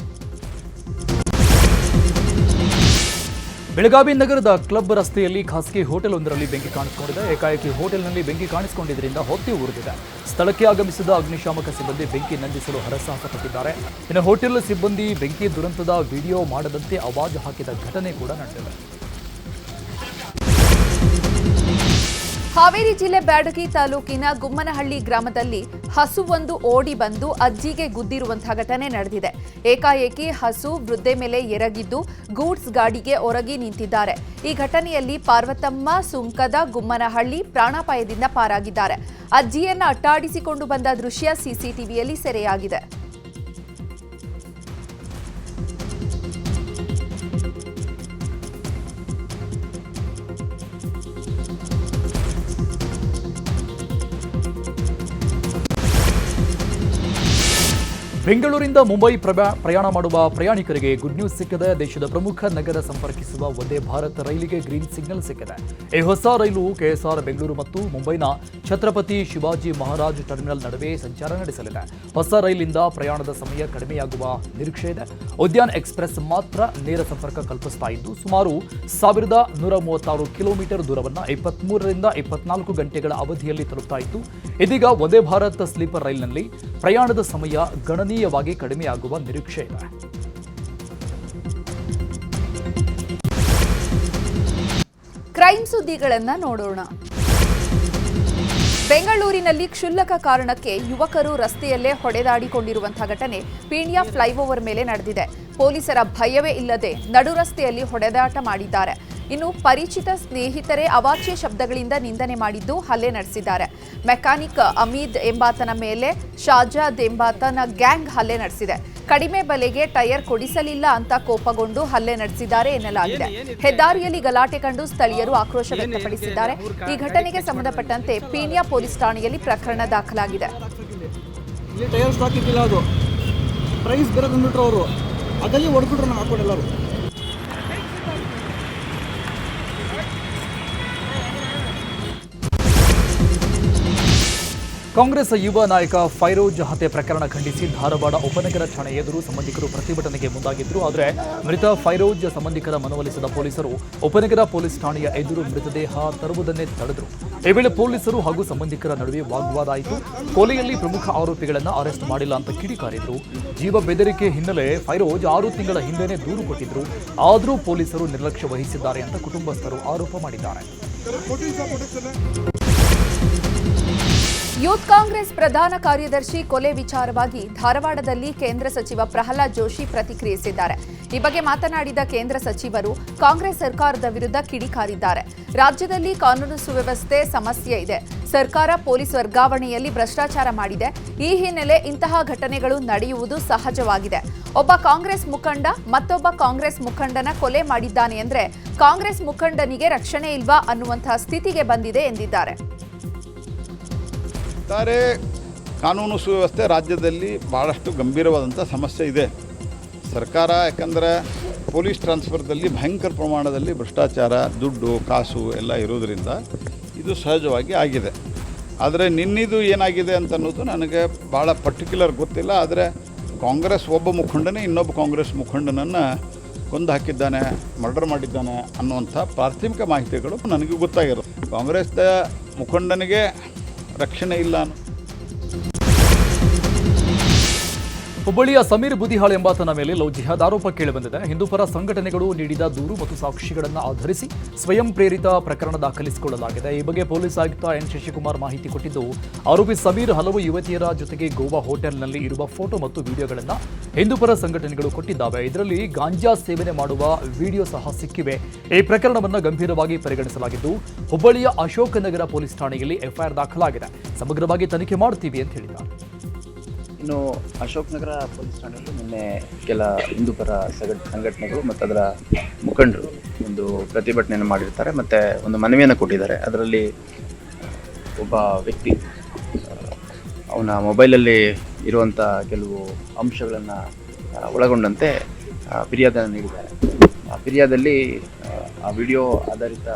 ಬೆಳಗಾವಿ ನಗರದ ಕ್ಲಬ್ ರಸ್ತೆಯಲ್ಲಿ ಖಾಸಗಿ ಹೋಟೆಲ್ ಒಂದರಲ್ಲಿ ಬೆಂಕಿ ಕಾಣಿಸಿಕೊಂಡಿದೆ. ಏಕಾಏಕಿ ಹೋಟೆಲ್ನಲ್ಲಿ ಬೆಂಕಿ ಕಾಣಿಸಿಕೊಂಡಿದ್ದರಿಂದ ಹೊತ್ತಿ ಉರಿದಿದೆ. ಸ್ಥಳಕ್ಕೆ ಆಗಮಿಸಿದ ಅಗ್ನಿಶಾಮಕ ಸಿಬ್ಬಂದಿ ಬೆಂಕಿ ನಂದಿಸಲು ಹರಸಾಹಸ ಪಟ್ಟಿದ್ದಾರೆ. ಇನ್ನು ಹೋಟೆಲ್ ಸಿಬ್ಬಂದಿ ಬೆಂಕಿ ದುರಂತದ ವಿಡಿಯೋ ಮಾಡದಂತೆ ಆವಾಜು ಹಾಕಿದ ಘಟನೆ ಕೂಡ ನಡೆದಿದೆ. ಹಾವೇರಿ ಜಿಲ್ಲೆ ಬ್ಯಾಡಗಿ ತಾಲೂಕಿನ ಗುಮ್ಮನಹಳ್ಳಿ ಗ್ರಾಮದಲ್ಲಿ ಹಸುವೊಂದು ಓಡಿ ಬಂದು ಅಜ್ಜಿಗೆ ಗುದ್ದಿರುವಂತಹ ಘಟನೆ ನಡೆದಿದೆ. ಏಕಾಏಕಿ ಹಸು ವೃದ್ಧೆ ಮೇಲೆ ಎರಗಿದ್ದು ಗೂಡ್ಸ್ ಗಾಡಿಗೆ ಒರಗಿ ನಿಂತಿದ್ದಾರೆ. ಈ ಘಟನೆಯಲ್ಲಿ ಪಾರ್ವತಮ್ಮ ಸುಂಕದ ಗುಮ್ಮನಹಳ್ಳಿ ಪ್ರಾಣಾಪಾಯದಿಂದ ಪಾರಾಗಿದ್ದಾರೆ. ಅಜ್ಜಿಯನ್ನ ಅಟ್ಟಾಡಿಸಿಕೊಂಡು ಬಂದ ದೃಶ್ಯ ಸಿಸಿಟಿವಿಯಲ್ಲಿ ಸೆರೆಯಾಗಿದೆ. ಬೆಂಗಳೂರಿಂದ ಮುಂಬೈ ಪ್ರಯಾಣ ಮಾಡುವ ಪ್ರಯಾಣಿಕರಿಗೆ ಗುಡ್ ನ್ಯೂಸ್ ಸಿಕ್ಕಿದೆ. ದೇಶದ ಪ್ರಮುಖ ನಗರ ಸಂಪರ್ಕಿಸುವ ವಂದೇ ಭಾರತ್ ರೈಲಿಗೆ ಗ್ರೀನ್ ಸಿಗ್ನಲ್ ಸಿಕ್ಕಿದೆ. ಈ ಹೊಸ ರೈಲು ಕೆಎಸ್ಆರ್ ಬೆಂಗಳೂರು ಮತ್ತು ಮುಂಬೈನ ಛತ್ರಪತಿ ಶಿವಾಜಿ ಮಹಾರಾಜ್ ಟರ್ಮಿನಲ್ ನಡುವೆ ಸಂಚಾರ ನಡೆಸಲಿದೆ. ಹೊಸ ರೈಲಿಂದ ಪ್ರಯಾಣದ ಸಮಯ ಕಡಿಮೆಯಾಗುವ ನಿರೀಕ್ಷೆ ಇದೆ. ಉದ್ಯಾನ್ ಎಕ್ಸ್ಪ್ರೆಸ್ ಮಾತ್ರ ನೇರ ಸಂಪರ್ಕ ಕಲ್ಪಿಸ್ತಾ ಇದ್ದು ಸುಮಾರು 1136 ಕಿಲೋಮೀಟರ್ ದೂರವನ್ನು 23ರಿಂದ 24 ಗಂಟೆಗಳ ಅವಧಿಯಲ್ಲಿ ತಲುಪ್ತಾ ಇತ್ತು. ಇದೀಗ ವಂದೇ ಭಾರತ್ ಸ್ಲೀಪರ್ ರೈಲಿನಲ್ಲಿ ಪ್ರಯಾಣದ ಸಮಯ ಗಣನೀಯವಾಗಿ ಕಡಿಮೆಯಾಗುವ ನಿರೀಕ್ಷೆ ಇದೆ. ಕ್ರೈಮ್ ಸುದ್ದಿಗಳನ್ನು ನೋಡೋಣ. ಬೆಂಗಳೂರಿನಲ್ಲಿ ಕ್ಷುಲ್ಲಕ ಕಾರಣಕ್ಕೆ ಯುವಕರು ರಸ್ತೆಯಲ್ಲೇ ಹೊಡೆದಾಡಿಕೊಂಡಿರುವಂತಹ ಘಟನೆ ಪೀಣ್ಯ ಫ್ಲೈಓವರ್ ಮೇಲೆ ನಡೆದಿದೆ. ಪೊಲೀಸರ ಭಯವೇ ಇಲ್ಲದೆ ನಡು ರಸ್ತೆಯಲ್ಲಿ ಹೊಡೆದಾಟ ಮಾಡಿದ್ದಾರೆ. ಇನ್ನು ಪರಿಚಿತ ಸ್ನೇಹಿತರೇ ಅವಾಚ್ಯ ಶಬ್ದಗಳಿಂದ ನಿಂದನೆ ಮಾಡಿದ್ದು ಹಲ್ಲೆ ನಡೆಸಿದ್ದಾರೆ. ಮೆಕ್ಯಾನಿಕ್ ಅಮೀದ್ ಎಂಬಾತನ ಮೇಲೆ ಶಾಜಾದ್ ಎಂಬಾತನ ಗ್ಯಾಂಗ್ ಹಲ್ಲೆ ನಡೆಸಿದೆ. ಕಡಿಮೆ ಬೆಲೆಗೆ ಟೈರ್ ಕೊಡಿಸಲಿಲ್ಲ ಅಂತ ಕೋಪಗೊಂಡು ಹಲ್ಲೆ ನಡೆಸಿದ್ದಾರೆ ಎನ್ನಲಾಗಿದೆ. ಹೆದ್ದಾರಿಯಲ್ಲಿ ಗಲಾಟೆ ಕಂಡು ಸ್ಥಳೀಯರು ಆಕ್ರೋಶ ವ್ಯಕ್ತಪಡಿಸಿದ್ದಾರೆ. ಈ ಘಟನೆಗೆ ಸಂಬಂಧಪಟ್ಟಂತೆ ಪೀಣ್ಯ ಪೊಲೀಸ್ ಠಾಣೆಯಲ್ಲಿ ಪ್ರಕರಣ ದಾಖಲಾಗಿದೆ. ಟೈರ್ ಸ್ಟಾಕ್ ಇದ್ದಿಲ್ಲ, ಅದು ಪ್ರೈಸ್ ಬೇರೆ ತಂದ್ಬಿಟ್ರು ಅವರು, ಅದಲ್ಲಿ ಹೊಡೆದ್ಬಿಟ್ರು ನಾವು ಹಾಕೊಂಡೆಲ್ಲರೂ. ಕಾಂಗ್ರೆಸ್ ಯುವ ನಾಯಕ ಫೈರೋಜ್ ಹತ್ಯೆ ಪ್ರಕರಣ ಖಂಡಿಸಿ ಧಾರವಾಡ ಉಪನಗರ ಠಾಣೆ ಎದುರು ಸಂಬಂಧಿಕರು ಪ್ರತಿಭಟನೆಗೆ ಮುಂದಾಗಿದ್ದರು. ಆದರೆ ಮೃತ ಫೈರೋಜ್ ಸಂಬಂಧಿಕರ ಮನವೊಲಿಸಿದ ಪೊಲೀಸರು ಉಪನಗರ ಪೊಲೀಸ್ ಠಾಣೆಯ ಎದುರು ಮೃತದೇಹ ತರುವುದನ್ನೇ ತಡೆದರು. ಈ ವೇಳೆ ಪೊಲೀಸರು ಹಾಗೂ ಸಂಬಂಧಿಕರ ನಡುವೆ ವಾಗ್ವಾದ ಆಯಿತು. ಕೊಲೆಯಲ್ಲಿ ಪ್ರಮುಖ ಆರೋಪಿಗಳನ್ನು ಅರೆಸ್ಟ್ ಮಾಡಿಲ್ಲ ಅಂತ ಕಿಡಿಕಾರಿದ್ರು. ಜೀವ ಬೆದರಿಕೆ ಹಿನ್ನೆಲೆ ಫೈರೋಜ್ 6 ತಿಂಗಳ ಹಿಂದೆನೇ ದೂರು ಕೊಟ್ಟಿದ್ರು. ಆದರೂ ಪೊಲೀಸರು ನಿರ್ಲಕ್ಷ್ಯ ವಹಿಸಿದ್ದಾರೆ ಅಂತ ಕುಟುಂಬಸ್ಥರು ಆರೋಪ ಮಾಡಿದ್ದಾರೆ. ಯೂತ್ ಕಾಂಗ್ರೆಸ್ ಪ್ರಧಾನ ಕಾರ್ಯದರ್ಶಿ ಕೊಲೆ ವಿಚಾರವಾಗಿ ಧಾರವಾಡದಲ್ಲಿ ಕೇಂದ್ರ ಸಚಿವ ಪ್ರಹ್ಲಾದ್ ಜೋಶಿ ಪ್ರತಿಕ್ರಿಯಿಸಿದ್ದಾರೆ. ಈ ಬಗ್ಗೆ ಮಾತನಾಡಿದ ಕೇಂದ್ರ ಸಚಿವರು ಕಾಂಗ್ರೆಸ್ ಸರ್ಕಾರದ ವಿರುದ್ಧ ಕಿಡಿಕಾರಿದ್ದಾರೆ. ರಾಜ್ಯದಲ್ಲಿ ಕಾನೂನು ಸುವ್ಯವಸ್ಥೆ ಸಮಸ್ಯೆ ಇದೆ. ಸರ್ಕಾರ ಪೊಲೀಸ್ ವರ್ಗಾವಣೆಯಲ್ಲಿ ಭ್ರಷ್ಟಾಚಾರ ಮಾಡಿದೆ. ಈ ಹಿನ್ನೆಲೆ ಇಂತಹ ಘಟನೆಗಳು ನಡೆಯುವುದು ಸಹಜವಾಗಿದೆ. ಒಬ್ಬ ಕಾಂಗ್ರೆಸ್ ಮುಖಂಡ ಮತ್ತೊಬ್ಬ ಕಾಂಗ್ರೆಸ್ ಮುಖಂಡನ ಕೊಲೆ ಮಾಡಿದ್ದಾನೆ ಅಂದ್ರೆ ಕಾಂಗ್ರೆಸ್ ಮುಖಂಡನಿಗೆ ರಕ್ಷಣೆ ಇಲ್ವಾ ಅನ್ನುವಂತಹ ಸ್ಥಿತಿಗೆ ಬಂದಿದೆ ಎಂದಿದ್ದಾರೆ. ಒಟ್ಟಾರೆ ಕಾನೂನು ಸುವ್ಯವಸ್ಥೆ ರಾಜ್ಯದಲ್ಲಿ ಭಾಳಷ್ಟು ಗಂಭೀರವಾದಂಥ ಸಮಸ್ಯೆ ಇದೆ. ಸರ್ಕಾರ ಯಾಕಂದರೆ ಪೊಲೀಸ್ ಟ್ರಾನ್ಸ್ಫರ್ದಲ್ಲಿ ಭಯಂಕರ ಪ್ರಮಾಣದಲ್ಲಿ ಭ್ರಷ್ಟಾಚಾರ, ದುಡ್ಡು, ಕಾಸು ಎಲ್ಲ ಇರೋದರಿಂದ ಇದು ಸಹಜವಾಗಿ ಆಗಿದೆ. ಆದರೆ ನಿನ್ನಿದು ಏನಾಗಿದೆ ಅಂತ ಅನ್ನೋದು ನನಗೆ ಭಾಳ ಪರ್ಟಿಕ್ಯುಲರ್ ಗೊತ್ತಿಲ್ಲ. ಆದರೆ ಕಾಂಗ್ರೆಸ್ ಒಬ್ಬ ಮುಖಂಡನೇ ಇನ್ನೊಬ್ಬ ಕಾಂಗ್ರೆಸ್ ಮುಖಂಡನನ್ನು ಕೊಂದು ಹಾಕಿದ್ದಾನೆ, ಮರ್ಡರ್ ಮಾಡಿದ್ದಾನೆ ಅನ್ನುವಂಥ ಪ್ರಾಥಮಿಕ ಮಾಹಿತಿಗಳು ನನಗೆ ಗೊತ್ತಾಗಿರೋದು. ಕಾಂಗ್ರೆಸ್ದ ಮುಖಂಡನಿಗೆ ರಕ್ಷಣೆ ಇಲ್ಲ. ಹುಬ್ಬಳ್ಳಿಯ ಸಮೀರ್ ಬುದಿಹಾಳ್ ಎಂಬಾತನ ಮೇಲೆ ಲವ್ ಜಿಹಾದ್ ಆರೋಪ ಕೇಳಿಬಂದಿದೆ. ಹಿಂದೂಪರ ಸಂಘಟನೆಗಳು ನೀಡಿದ ದೂರು ಮತ್ತು ಸಾಕ್ಷಿಗಳನ್ನು ಆಧರಿಸಿ ಸ್ವಯಂ ಪ್ರೇರಿತ ಪ್ರಕರಣ ದಾಖಲಿಸಿಕೊಳ್ಳಲಾಗಿದೆ. ಈ ಬಗ್ಗೆ ಪೊಲೀಸ್ ಆಯುಕ್ತ ಎನ್ ಶಶಿಕುಮಾರ್ ಮಾಹಿತಿ ಕೊಟ್ಟಿದ್ದು, ಆರೋಪಿ ಸಮೀರ್ ಹಲವು ಯುವತಿಯರ ಜೊತೆಗೆ ಗೋವಾ ಹೋಟೆಲ್ನಲ್ಲಿ ಇರುವ ಫೋಟೋ ಮತ್ತು ವಿಡಿಯೋಗಳನ್ನು ಹಿಂದೂಪರ ಸಂಘಟನೆಗಳು ಕೊಟ್ಟಿದ್ದಾವೆ. ಇದರಲ್ಲಿ ಗಾಂಜಾ ಸೇವನೆ ಮಾಡುವ ವಿಡಿಯೋ ಸಹ ಸಿಕ್ಕಿವೆ. ಈ ಪ್ರಕರಣವನ್ನು ಗಂಭೀರವಾಗಿ ಪರಿಗಣಿಸಲಾಗಿದ್ದು, ಹುಬ್ಬಳ್ಳಿಯ ಅಶೋಕನಗರ ಪೊಲೀಸ್ ಠಾಣೆಯಲ್ಲಿ ಎಫ್ಐಆರ್ ದಾಖಲಾಗಿದೆ. ಸಮಗ್ರವಾಗಿ ತನಿಖೆ ಮಾಡುತ್ತೀವಿ ಅಂತ ಹೇಳಿದ್ದಾರೆ. ಇನ್ನು ಅಶೋಕನಗರ ಪೊಲೀಸ್ ಠಾಣೆಯಲ್ಲಿ ನಿನ್ನೆ ಕೆಲ ಹಿಂದೂಪರ ಸಂಘಟನೆಗಳು ಮತ್ತು ಅದರ ಮುಖಂಡರು ಒಂದು ಪ್ರತಿಭಟನೆಯನ್ನು ಮಾಡಿರ್ತಾರೆ ಮತ್ತು ಒಂದು ಮನವಿಯನ್ನು ಕೊಟ್ಟಿದ್ದಾರೆ. ಅದರಲ್ಲಿ ಒಬ್ಬ ವ್ಯಕ್ತಿ ಅವನ ಮೊಬೈಲಲ್ಲಿ ಇರುವಂಥ ಕೆಲವು ಅಂಶಗಳನ್ನು ಒಳಗೊಂಡಂತೆ ಫಿರ್ಯಾದನ್ನು ನೀಡಿದ್ದಾರೆ. ಆ ಫಿರ್ಯಾದಲ್ಲಿ ಆ ವಿಡಿಯೋ ಆಧಾರಿತ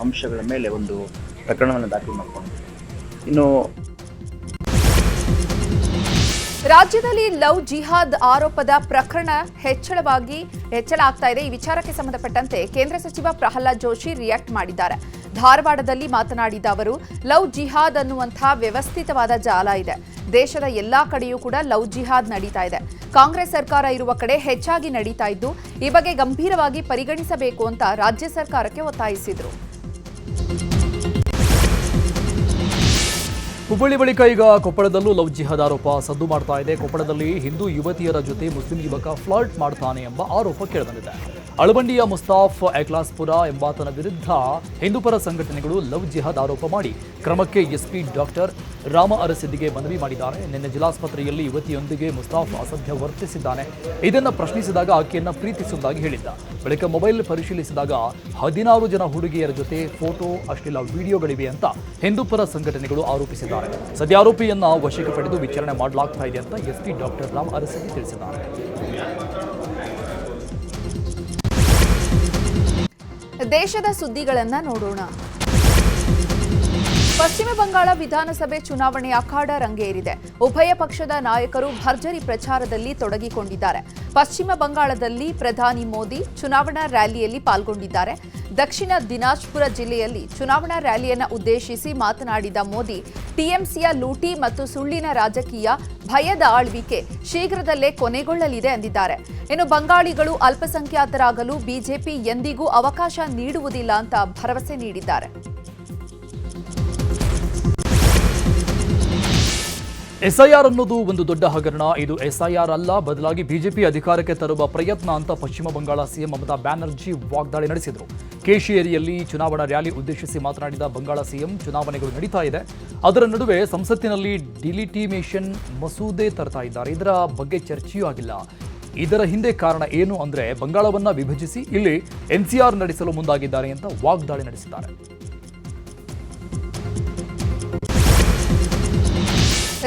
ಅಂಶಗಳ ಮೇಲೆ ಒಂದು ಪ್ರಕರಣವನ್ನು ದಾಖಲು ಮಾಡಿಕೊಂಡು ಇನ್ನು ರಾಜ್ಯದಲ್ಲಿ ಲವ್ ಜಿಹಾದ್ ಆರೋಪದ ಪ್ರಕರಣ ಹೆಚ್ಚಳ ಆಗ್ತಾ ಇದೆ. ಈ ವಿಚಾರಕ್ಕೆ ಸಂಬಂಧಪಟ್ಟಂತೆ ಕೇಂದ್ರ ಸಚಿವ ಪ್ರಹ್ಲಾದ್ ಜೋಶಿ ರಿಯಾಕ್ಟ್ ಮಾಡಿದ್ದಾರೆ. ಧಾರವಾಡದಲ್ಲಿ ಮಾತನಾಡಿದ ಅವರು, ಲವ್ ಜಿಹಾದ್ ಅನ್ನುವಂತಹ ವ್ಯವಸ್ಥಿತವಾದ ಜಾಲ ಇದೆ. ದೇಶದ ಎಲ್ಲಾ ಕಡೆಯೂ ಕೂಡ ಲವ್ ಜಿಹಾದ್ ನಡೀತಾ ಇದೆ. ಕಾಂಗ್ರೆಸ್ ಸರ್ಕಾರ ಇರುವ ಕಡೆ ಹೆಚ್ಚಾಗಿ ನಡೀತಾ ಇದ್ದು, ಈ ಬಗ್ಗೆ ಗಂಭೀರವಾಗಿ ಪರಿಗಣಿಸಬೇಕು ಅಂತ ರಾಜ್ಯ ಸರ್ಕಾರಕ್ಕೆ ಒತ್ತಾಯಿಸಿದರು. ಹುಬ್ಬಳ್ಳಿ ಬಳಿಕ ಈಗ ಕೊಪ್ಪಳದಲ್ಲೂ ಲವ್ ಜಿಹಾದ್ ಆರೋಪ ಸದ್ದು ಮಾಡ್ತಾ ಇದೆ. ಕೊಪ್ಪಳದಲ್ಲಿ ಹಿಂದೂ ಯುವತಿಯರ ಜೊತೆ ಮುಸ್ಲಿಂ ಯುವಕ ಫ್ಲರ್ಟ್ ಮಾಡ್ತಾನೆ ಎಂಬ ಆರೋಪ ಕೇಳಿಬಂದಿದೆ. ಅಳವಂಡಿಯ ಮುಸ್ತಾಫ್ ಎಕ್ಲಾಸ್ಪುರ ಎಂಬಾತನ ವಿರುದ್ಧ ಹಿಂದೂಪರ ಸಂಘಟನೆಗಳು ಲವ್ ಜಿಹಾದ್ ಆರೋಪ ಮಾಡಿ ಕ್ರಮಕ್ಕೆ ಎಸ್ಪಿ ಡಾಕ್ಟರ್ ರಾಮ ಅರಸಿದ್ದಿಗೆ ಮನವಿ ಮಾಡಿದ್ದಾರೆ. ನಿನ್ನೆ ಜಿಲ್ಲಾಸ್ಪತ್ರೆಯಲ್ಲಿ ಯುವತಿಯೊಂದಿಗೆ ಮುಸ್ತಾಫ್ ಅಸಭ್ಯ ವರ್ತಿಸಿದ್ದಾನೆ. ಇದನ್ನು ಪ್ರಶ್ನಿಸಿದಾಗ ಆಕೆಯನ್ನ ಪ್ರೀತಿಸುವುದಾಗಿ ಹೇಳಿದ್ದ. ಬಳಿಕ ಮೊಬೈಲ್ ಪರಿಶೀಲಿಸಿದಾಗ 16 ಜನ ಹುಡುಗಿಯರ ಜೊತೆ ಫೋಟೋ, ಅಶ್ಲೀಲ ವಿಡಿಯೋಗಳಿವೆ ಅಂತ ಹಿಂದೂಪರ ಸಂಘಟನೆಗಳು ಆರೋಪಿಸಿದ್ದಾರೆ. ಸದ್ಯ ಆರೋಪಿಯನ್ನ ವಶಕ್ಕೆ ಪಡೆದು ವಿಚಾರಣೆ ಮಾಡಲಾಗ್ತಾ ಇದೆ ಅಂತ ಎಸ್ಪಿ ಡಾಕ್ಟರ್ ರಾಮ ಅರಸಿದ್ದಿ ತಿಳಿಸಿದ್ದಾರೆ. ದೇಶದ ಸುದ್ದಿಗಳನ್ನ ನೋಡೋಣ. ಪಶ್ಚಿಮ ಬಂಗಾಳ ವಿಧಾನಸಭೆ ಚುನಾವಣೆ ಅಖಾಡ ರಂಗೇರಿದೆ. ಉಭಯ ಪಕ್ಷದ ನಾಯಕರು ಭರ್ಜರಿ ಪ್ರಚಾರದಲ್ಲಿ ತೊಡಗಿಕೊಂಡಿದ್ದಾರೆ. ಪಶ್ಚಿಮ ಬಂಗಾಳದಲ್ಲಿ ಪ್ರಧಾನಿ ಮೋದಿ ಚುನಾವಣಾ ರ್ಯಾಲಿಯಲ್ಲಿ ಪಾಲ್ಗೊಂಡಿದ್ದಾರೆ. ದಕ್ಷಿಣ ದಿನಾಜ್ಪುರ ಜಿಲ್ಲೆಯಲ್ಲಿ ಚುನಾವಣಾ ರ್ಯಾಲಿಯನ್ನು ಉದ್ದೇಶಿಸಿ ಮಾತನಾಡಿದ ಮೋದಿ, ಟಿಎಂಸಿಯ ಲೂಟಿ ಮತ್ತು ಸುಳ್ಳಿನ ರಾಜಕೀಯ, ಭಯದ ಆಳ್ವಿಕೆ ಶೀಘ್ರದಲ್ಲೇ ಕೊನೆಗೊಳ್ಳಲಿದೆ ಎಂದಿದ್ದಾರೆ. ಇನ್ನು ಬಂಗಾಳಿಗಳು ಅಲ್ಪಸಂಖ್ಯಾತರಾಗಲು ಬಿಜೆಪಿ ಎಂದಿಗೂ ಅವಕಾಶ ನೀಡುವುದಿಲ್ಲ ಅಂತ ಭರವಸೆ ನೀಡಿದ್ದಾರೆ. ಎಸ್ಐಆರ್ ಅನ್ನೋದು ಒಂದು ದೊಡ್ಡ ಹಗರಣ. ಇದು ಎಸ್ಐಆರ್ ಅಲ್ಲ, ಬದಲಾಗಿ ಬಿಜೆಪಿ ಅಧಿಕಾರಕ್ಕೆ ತರುವ ಪ್ರಯತ್ನ ಅಂತ ಪಶ್ಚಿಮ ಬಂಗಾಳ ಸಿಎಂ ಮಮತಾ ಬ್ಯಾನರ್ಜಿ ವಾಗ್ದಾಳಿ ನಡೆಸಿದರು. ಕೇಶಿಯೇರಿಯಲ್ಲಿ ಚುನಾವಣಾ ರ್ಯಾಲಿ ಉದ್ದೇಶಿಸಿ ಮಾತನಾಡಿದ ಬಂಗಾಳ ಸಿಎಂ, ಚುನಾವಣೆಗಳು ನಡೀತಾ ಇದೆ, ಅದರ ನಡುವೆ ಸಂಸತ್ತಿನಲ್ಲಿ ಡಿಲಿಟಿಮೇಷನ್ ಮಸೂದೆ ತರ್ತಾ ಇದ್ದಾರೆ. ಇದರ ಬಗ್ಗೆ ಚರ್ಚೆಯೂ ಆಗಿಲ್ಲ. ಇದರ ಹಿಂದೆ ಕಾರಣ ಏನು ಅಂದ್ರೆ ಬಂಗಾಳವನ್ನ ವಿಭಜಿಸಿ ಇಲ್ಲಿ ಎನ್ಸಿಆರ್ ನಡೆಸಲು ಮುಂದಾಗಿದ್ದಾರೆ ಅಂತ ವಾಗ್ದಾಳಿ ನಡೆಸಿದ್ದಾರೆ.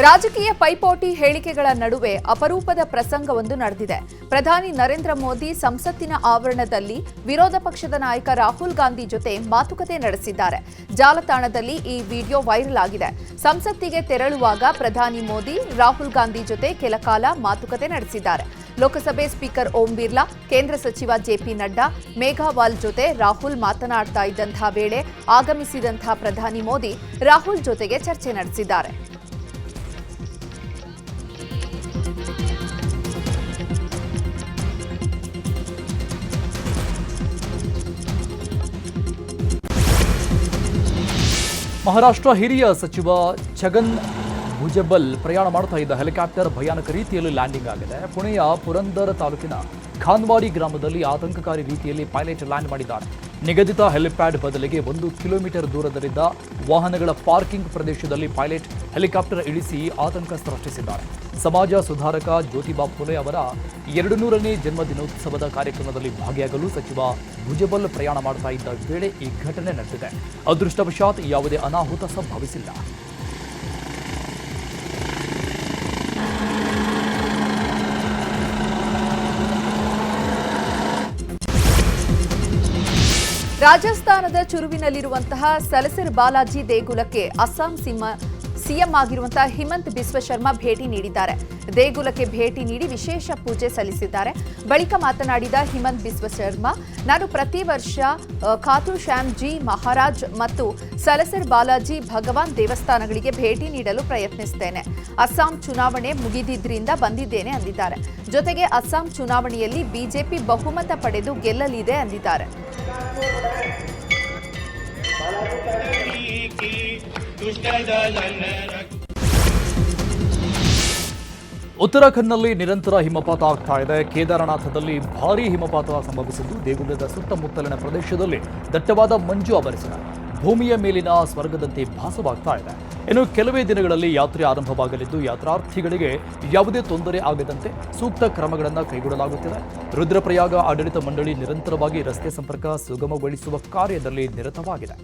ರಾಜಕೀಯ ಪೈಪೋಟಿ ಹೇಳಿಕೆಗಳ ನಡುವೆ ಅಪರೂಪದ ಪ್ರಸಂಗವೊಂದು ನಡೆದಿದೆ. ಪ್ರಧಾನಿ ನರೇಂದ್ರ ಮೋದಿ ಸಂಸತ್ತಿನ ಆವರಣದಲ್ಲಿ ವಿರೋಧ ಪಕ್ಷದ ನಾಯಕ ರಾಹುಲ್ ಗಾಂಧಿ ಜೊತೆ ಮಾತುಕತೆ ನಡೆಸಿದ್ದಾರೆ. ಜಾಲತಾಣದಲ್ಲಿ ಈ ವಿಡಿಯೋ ವೈರಲ್ ಆಗಿದೆ. ಸಂಸತ್ತಿಗೆ ತೆರಳುವಾಗ ಪ್ರಧಾನಿ ಮೋದಿ ರಾಹುಲ್ ಗಾಂಧಿ ಜೊತೆ ಕೆಲ ಕಾಲ ಮಾತುಕತೆ ನಡೆಸಿದ್ದಾರೆ. ಲೋಕಸಭೆ ಸ್ಪೀಕರ್ ಓಂ ಬಿರ್ಲಾ, ಕೇಂದ್ರ ಸಚಿವ ಜೆಪಿ ನಡ್ಡಾ, ಮೇಘವಾಲ್ ಜೊತೆ ರಾಹುಲ್ ಮಾತನಾಡ್ತಾ ಇದ್ದಂತಹ ವೇಳೆ ಆಗಮಿಸಿದಂತಹ ಪ್ರಧಾನಿ ಮೋದಿ ರಾಹುಲ್ ಜೊತೆಗೆ ಚರ್ಚೆ ನಡೆಸಿದ್ದಾರೆ. ಮಹಾರಾಷ್ಟ್ರ ಹಿರಿಯ ಸಚಿವ ಛಗನ್ ಭುಜಬಲ್ ಪ್ರಯಾಣ ಮಾಡ್ತಾ ಇದ್ದ ಹೆಲಿಕಾಪ್ಟರ್ ಭಯಾನಕ ರೀತಿಯಲ್ಲಿ ಲ್ಯಾಂಡಿಂಗ್ ಆಗಿದೆ. ಪುಣೆಯ ಪುರಂದರ್ ತಾಲೂಕಿನ ಖಾನ್ವಾಡಿ ಗ್ರಾಮದಲ್ಲಿ ಆತಂಕಕಾರಿ ರೀತಿಯಲ್ಲಿ ಪೈಲಟ್ ಲ್ಯಾಂಡ್ ಮಾಡಿದ್ದಾರೆ. ನಿಗದಿತ ಹೆಲಿಪ್ಯಾಡ್ ಬದಲಿಗೆ 1 ಕಿಲೋಮೀಟರ್ ದೂರದಲ್ಲಿದ್ದ ವಾಹನಗಳ ಪಾರ್ಕಿಂಗ್ ಪ್ರದೇಶದಲ್ಲಿ ಪೈಲಟ್ ಹೆಲಿಕಾಪ್ಟರ್ ಇಳಿಸಿ ಆತಂಕ ಸೃಷ್ಟಿಸಿದ್ದಾರೆ. ಸಮಾಜ ಸುಧಾರಕ ಜ್ಯೋತಿಬಾ ಫುಲೆ ಅವರ 200ನೇ ಜನ್ಮದಿನೋತ್ಸವದ ಕಾರ್ಯಕ್ರಮದಲ್ಲಿ ಭಾಗಿಯಾಗಲು ಸಚಿವ ಭುಜಬಲ್ ಪ್ರಯಾಣ ಮಾಡ್ತಾ ಇದ್ದ ವೇಳೆ ಈ ಘಟನೆ ನಡೆದಿದೆ. ಅದೃಷ್ಟವಶಾತ್ ಯಾವುದೇ ಅನಾಹುತ ಸಂಭವಿಸಿಲ್ಲ. ರಾಜಸ್ಥಾನದ ಚುರುವಿನಲ್ಲಿರುವಂತಹ ಸಲಸರ್ ಬಾಲಾಜಿ ದೇಗುಲಕ್ಕೆ ಅಸ್ಸಾಂ ಸಿಎಂ ಆಗಿರುವಂತಹ ಹಿಮಂತ್ ಬಿಸ್ವ ಶರ್ಮಾ ಭೇಟಿ ನೀಡಿದ್ದಾರೆ. ದೇಗುಲಕ್ಕೆ ಭೇಟಿ ನೀಡಿ ವಿಶೇಷ ಪೂಜೆ ಸಲ್ಲಿಸಿದ್ದಾರೆ. ಬಳಿಕ ಮಾತನಾಡಿದ ಹಿಮಂತ್ ಬಿಸ್ವ ಶರ್ಮಾ, ನಾನು ಪ್ರತಿ ವರ್ಷ ಖಾಟು ಶ್ಯಾಮ್ ಜಿ ಮಹಾರಾಜ್ ಮತ್ತು ಸಲಸರ್ ಬಾಲಾಜಿ ಭಗವಾನ್ ದೇವಸ್ಥಾನಗಳಿಗೆ ಭೇಟಿ ನೀಡಲು ಪ್ರಯತ್ನಿಸುತ್ತೇನೆ. ಅಸ್ಸಾಂ ಚುನಾವಣೆ ಮುಗಿದಿದ್ರಿಂದ ಬಂದಿದ್ದೇನೆ ಅಂದಿದ್ದಾರೆ. ಜೊತೆಗೆ ಅಸ್ಸಾಂ ಚುನಾವಣೆಯಲ್ಲಿ ಬಿಜೆಪಿ ಬಹುಮತ ಪಡೆದು ಗೆಲ್ಲಲಿದೆ ಅಂದಿದ್ದಾರೆ. ಉತ್ತರಾಖಂಡ್ನಲ್ಲಿ ನಿರಂತರ ಹಿಮಪಾತ ಆಗ್ತಾ ಇದೆ. ಕೇದಾರನಾಥದಲ್ಲಿ ಭಾರೀ ಹಿಮಪಾತ ಸಂಭವಿಸಿದ್ದು ದೇಗುಲದ ಸುತ್ತಮುತ್ತಲಿನ ಪ್ರದೇಶದಲ್ಲಿ ದಟ್ಟವಾದ ಮಂಜು ಆವರಿಸಿದೆ. ಭೂಮಿಯ ಮೇಲಿನ ಸ್ವರ್ಗದಂತೆ ಭಾಸವಾಗ್ತಾ ಇದೆ. ಇನ್ನು ಕೆಲವೇ ದಿನಗಳಲ್ಲಿ ಯಾತ್ರೆ ಆರಂಭವಾಗಲಿದ್ದು ಯಾತ್ರಾರ್ಥಿಗಳಿಗೆ ಯಾವುದೇ ತೊಂದರೆ ಆಗದಂತೆ ಸೂಕ್ತ ಕ್ರಮಗಳನ್ನು ಕೈಗೊಳ್ಳಲಾಗುತ್ತಿದೆ. ರುದ್ರಪ್ರಯಾಗ ಆಡಳಿತ ಮಂಡಳಿ ನಿರಂತರವಾಗಿ ರಸ್ತೆ ಸಂಪರ್ಕ ಸುಗಮಗೊಳಿಸುವ ಕಾರ್ಯದಲ್ಲಿ ನಿರತವಾಗಿದೆ.